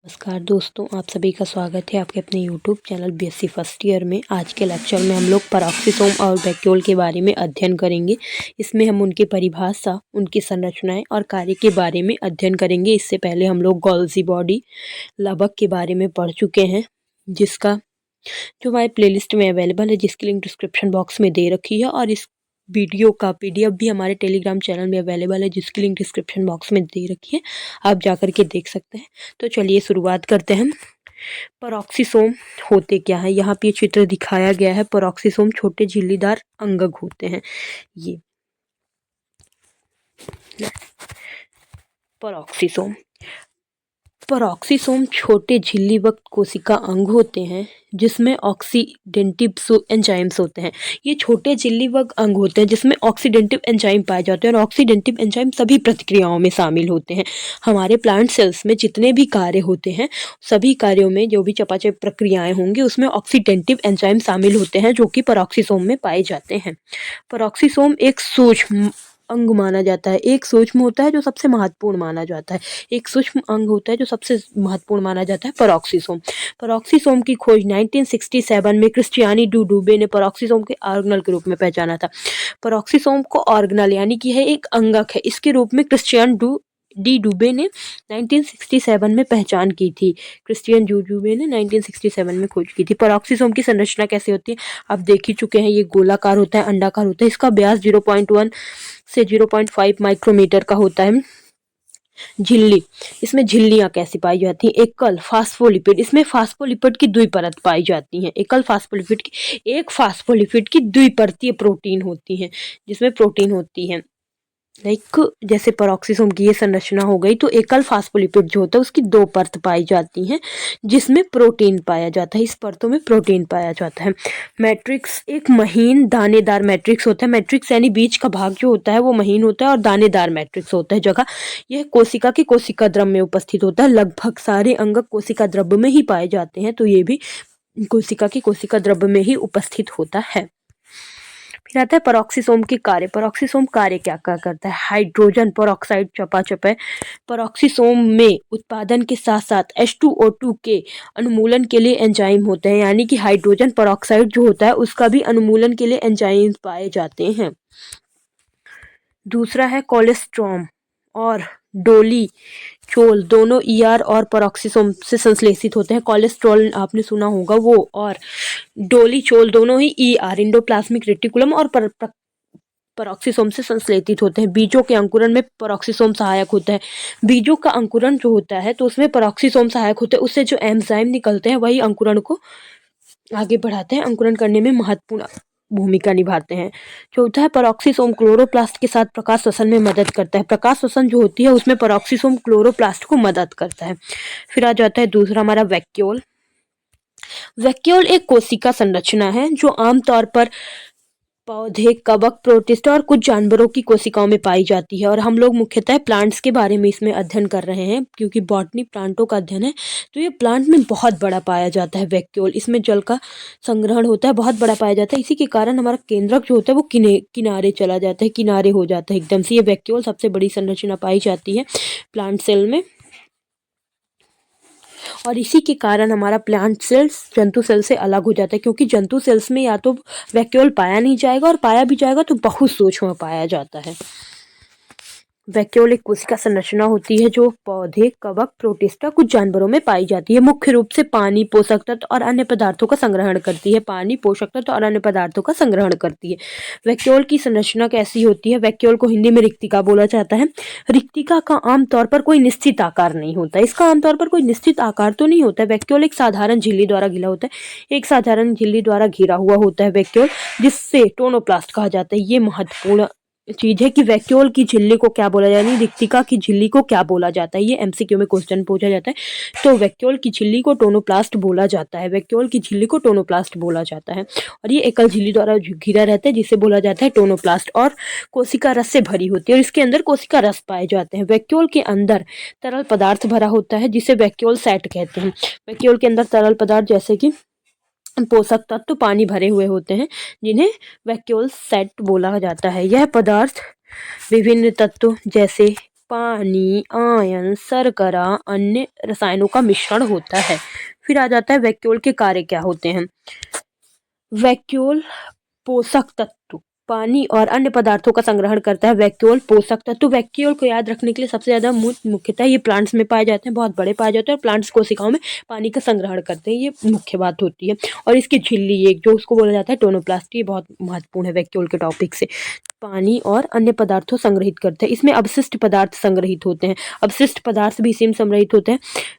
नमस्कार दोस्तों, आप सभी का स्वागत है आपके अपने YouTube channel BSc first year में। आज के लेक्चर में हम लोग पेरोक्सीसोम और वैक्यूल के बारे में अध्ययन करेंगे। इसमें हम उनकी परिभाषा, उनकी संरचनाएं और कार्य के बारे में अध्ययन करेंगे। इससे पहले हम लोग गोल्जी बॉडी, लाभक के बारे में पढ़ चुके हैं, जिसका जो हमारे प्लेलिस्ट में अवेलेबल है, जिसकी लिंक डिस्क्रिप्शन बॉक्स में दे रखी है। और इस वीडियो का पीडीएफ भी हमारे टेलीग्राम चैनल में अवेलेबल है, जिसकी लिंक डिस्क्रिप्शन बॉक्स में दे रखी है, आप जा कर के देख सकते हैं। तो चलिए शुरुआत करते हैं। पेरोक्सीसोम होते क्या है? यहाँ पे चित्र दिखाया गया है। पेरोक्सीसोम छोटे झिल्लीदार अंगक होते हैं। ये पेरोक्सीसोम पेरोक्सीसोम छोटे झिल्लीबद्ध कोशिका अंग होते हैं, जिसमें ऑक्सीडेटिव एंजाइम्स होते हैं। ये छोटे झिल्लीबद्ध अंग होते हैं जिसमें ऑक्सीडेटिव एंजाइम पाए जाते हैं, और ऑक्सीडेटिव एंजाइम सभी प्रतिक्रियाओं में शामिल होते हैं। हमारे प्लांट सेल्स में जितने भी कार्य होते हैं, सभी कार्यों में जो भी चयापचय प्रक्रियाएं होंगी, उसमें ऑक्सीडेटिव एंजाइम शामिल होते हैं, जो कि पेरोक्सीसोम में पाए जाते हैं। पेरोक्सीसोम एक सूक्ष्म अंग माना जाता है। एक सूक्ष्म होता है जो सबसे महत्वपूर्ण माना जाता है। एक सूक्ष्म अंग होता है जो सबसे महत्वपूर्ण माना जाता है, पेरोक्सीसोम। पेरोक्सीसोम की खोज 1967 में क्रिस्टियानी डी डुबे ने पेरोक्सीसोम के ऑर्गेनल के रूप में पहचाना था। पेरोक्सीसोम को ऑर्गेनल यानी कि है एक अंगक है, इसके रूप में क्रिस्टियन डी डुबे ने 1967 में पहचान की थी। क्रिस्टियन डी डुबे ने 1967 में खोज की थी। पेरोक्सीसोम की संरचना कैसे होती है आप देख ही चुके हैं। ये गोलाकार होता है, अंडाकार होता है। इसका व्यास 0.1 से 0.5 माइक्रोमीटर का होता है। झिल्ली, इसमें झिल्लियां कैसी पाई जाती हैं? एकल फास्फोलिपिड, इसमें फास्फोलिपिड की द्विपरत पाई जाती हैं। एकल फास्फोलिपिड की, एक फास्फोलिपिड की द्विपरतीय प्रोटीन होती है, जिसमें प्रोटीन होती है। लाइक जैसे पेरोक्सीसोम की ये संरचना हो गई, तो एकल फास्फोलिपिड जो होता है उसकी दो परत पाई जाती हैं, जिसमें प्रोटीन पाया जाता है। इस परतों में प्रोटीन पाया जाता है। मैट्रिक्स एक महीन दानेदार मैट्रिक्स होता है। मैट्रिक्स यानी बीच का भाग जो होता है वो महीन होता है, और दानेदार मैट्रिक्स होता है जगह। यह कोशिका के कोशिका द्रव में उपस्थित होता है। लगभग सारे अंगक कोशिका द्रव में ही पाए जाते हैं, तो ये भी कोशिका की कोशिका द्रव में ही उपस्थित होता है। फिर आता है पेरोक्सीसोम के कार्य। पेरोक्सीसोम कार्य क्या क्या करता है? हाइड्रोजन पेरोक्साइड चयापचय पेरोक्सीसोम में उत्पादन के साथ साथ H2O2 के अनुमूलन के लिए एंजाइम होते हैं, यानी कि हाइड्रोजन पेरोक्साइड जो होता है उसका भी अनुमूलन के लिए एंजाइम पाए जाते हैं। दूसरा है कोलेस्ट्रॉम और डोली चोल, दोनों ईआर और पेरोक्सीसोम से संश्लेषित होते हैं। कोलेस्ट्रॉल आपने सुना होगा वो, और डोलीचोल दोनों ही ईआर इंडोप्लाज्मिक रेटिकुलम और पेरोक्सीसोम से संश्लेषित होते हैं। बीजों के अंकुरण में पेरोक्सीसोम सहायक होता है। बीजों का अंकुरण जो होता है तो उसमें पेरोक्सीसोम सहायक होते हैं। उससे जो एंजाइम निकलते हैं वही अंकुरण को आगे बढ़ाते हैं, अंकुरण करने में महत्वपूर्ण भूमिका निभाते हैं। चौथा है पेरोक्सीसोम क्लोरोप्लास्ट के साथ प्रकाश श्वसन में मदद करता है। प्रकाश श्वसन जो होती है उसमें पेरोक्सीसोम क्लोरोप्लास्ट को मदद करता है। फिर आ जाता है दूसरा हमारा वैक्यूल। वैक्यूल एक कोशिका संरचना है जो आमतौर पर पौधे, कवक, प्रोटिस्ट और कुछ जानवरों की कोशिकाओं में पाई जाती है। और हम लोग मुख्यतः प्लांट्स के बारे में इसमें अध्ययन कर रहे हैं, क्योंकि बॉटनी प्लांटों का अध्ययन है, तो ये प्लांट में बहुत बड़ा पाया जाता है वैक्यूल। इसमें जल का संग्रहण होता है, बहुत बड़ा पाया जाता है। इसी के कारण हमारा केंद्रक जो होता है वो किनारे चला जाता है, किनारे हो जाता है एकदम से। ये वैक्यूल सबसे बड़ी संरचना पाई जाती है प्लांट सेल में, और इसी के कारण हमारा प्लांट सेल्स जंतु सेल से अलग हो जाता है, क्योंकि जंतु सेल्स में या तो वैक्यूल पाया नहीं जाएगा, और पाया भी जाएगा तो बहुत सूक्ष्म पाया जाता है। वैक्यूल एक कोशिका संरचना होती है जो पौधे, कवक, प्रोटिस्टा, कुछ जानवरों में पाई जाती है। मुख्य रूप से पानी, पोषक तत्व और अन्य पदार्थों का संग्रहण करती है। पानी, पोषक तत्व और अन्य पदार्थों का संग्रहण करती है। वैक्यूल की संरचना कैसी होती है? वैक्यूल को हिंदी में रिक्तिका बोला जाता है। रिक्तिका का आमतौर पर कोई निश्चित आकार नहीं होता। इसका आमतौर पर कोई निश्चित आकार तो नहीं होता है। वैक्यूल एक साधारण झिल्ली द्वारा घिरा होता है। एक साधारण झिल्ली द्वारा घिरा हुआ होता है वैक्यूल, जिससे टोनोप्लास्ट कहा जाता है। ये महत्वपूर्ण चीज है कि वैक्यूल की झिल्ली को क्या बोला जाता है, यानी रिक्तिका की झिल्ली को क्या बोला जाता है। ये एमसीक्यू में क्वेश्चन पूछा जाता है। तो वैक्यूल की झिल्ली को टोनोप्लास्ट बोला जाता है। वैक्यूल की झिल्ली को टोनोप्लास्ट बोला जाता है, और ये एकल झिल्ली द्वारा घिरा रहता है, जिसे बोला जाता है टोनोप्लास्ट, और कोशिका रस से भरी होती है, और इसके अंदर कोशिका रस पाए जाते हैं। वैक्यूल के अंदर तरल पदार्थ भरा होता है, जिसे वैक्यूल सेट कहते हैं। वैक्यूल के अंदर तरल पदार्थ जैसे कि पोषक तत्व पानी भरे हुए होते हैं, जिन्हें वैक्यूल सेट बोला जाता है। यह पदार्थ विभिन्न तत्वों जैसे पानी, आयन, शर्करा, अन्य रसायनों का मिश्रण होता है। फिर आ जाता है वैक्यूल के कार्य क्या होते हैं। वैक्यूल पोषक तत्व, पानी और अन्य पदार्थों का संग्रहण करता है। वैक्यूल पोषक तत्व, वैक्यूल को याद रखने के लिए सबसे ज्यादा मुख्यतः ये प्लांट्स में पाए जाते हैं, बहुत बड़े पाए जाते हैं और प्लांट्स कोशिकाओं में पानी का संग्रहण करते हैं, ये मुख्य बात होती है। और इसकी झिल्ली एक जो उसको बोला जाता है टोनोप्लास्ट, ये बहुत महत्वपूर्ण है वैक्यूल के टॉपिक से। पानी और अन्य पदार्थों संग्रहित करते हैं, इसमें अवशिष्ट पदार्थ संग्रहित होते हैं, अवशिष्ट पदार्थ भी इसी में संग्रहित होते हैं।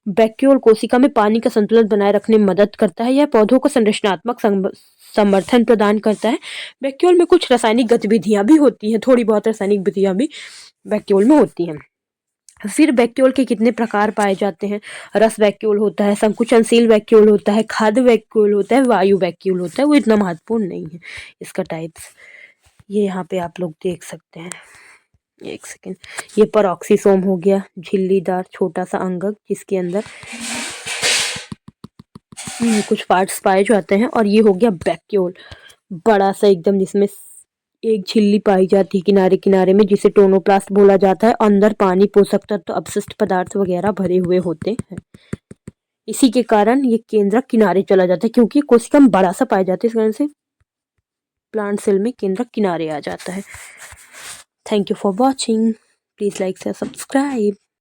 वैक्यूल कोशिका में पानी का संतुलन बनाए रखने में मदद करता है, यह पौधों को संरचनात्मक समर्थन प्रदान करता है। वैक्यूल में कुछ रासायनिक गतिविधियां भी होती हैं, थोड़ी बहुत रासायनिक गतिविधियां भी वैक्यूल में होती हैं। फिर वैक्यूल के कितने प्रकार पाए जाते हैं। रस वैक्यूल होता है, संकुचनशील वैक्यूल होता है, खाद्य वैक्यूल होता है, वायु वैक्यूल होता है, वो इतना महत्वपूर्ण नहीं है इसका टाइप्स। ये यहाँ पे आप लोग देख सकते हैं, एक सेकेंड। ये परऑक्सीसोम हो गया, झिल्लीदार छोटा सा अंगक जिसके अंदर कुछ पार्ट्स पाए जाते हैं। और ये हो गया वैक्यूल, बड़ा सा एकदम, जिसमें एक झिल्ली पाई जाती है किनारे किनारे में, जिसे टोनोप्लास्ट बोला जाता है। अंदर पानी, पोषक तत्व, अपशिष्ट पदार्थ वगैरह भरे हुए होते हैं। इसी के कारण ये केंद्रक किनारे चला जाता है, क्योंकि कोशिका में बड़ा सा पाया जाता है, इस कारण से प्लांट सेल में केंद्रक किनारे आ जाता है। Thank you for watching, please like share subscribe.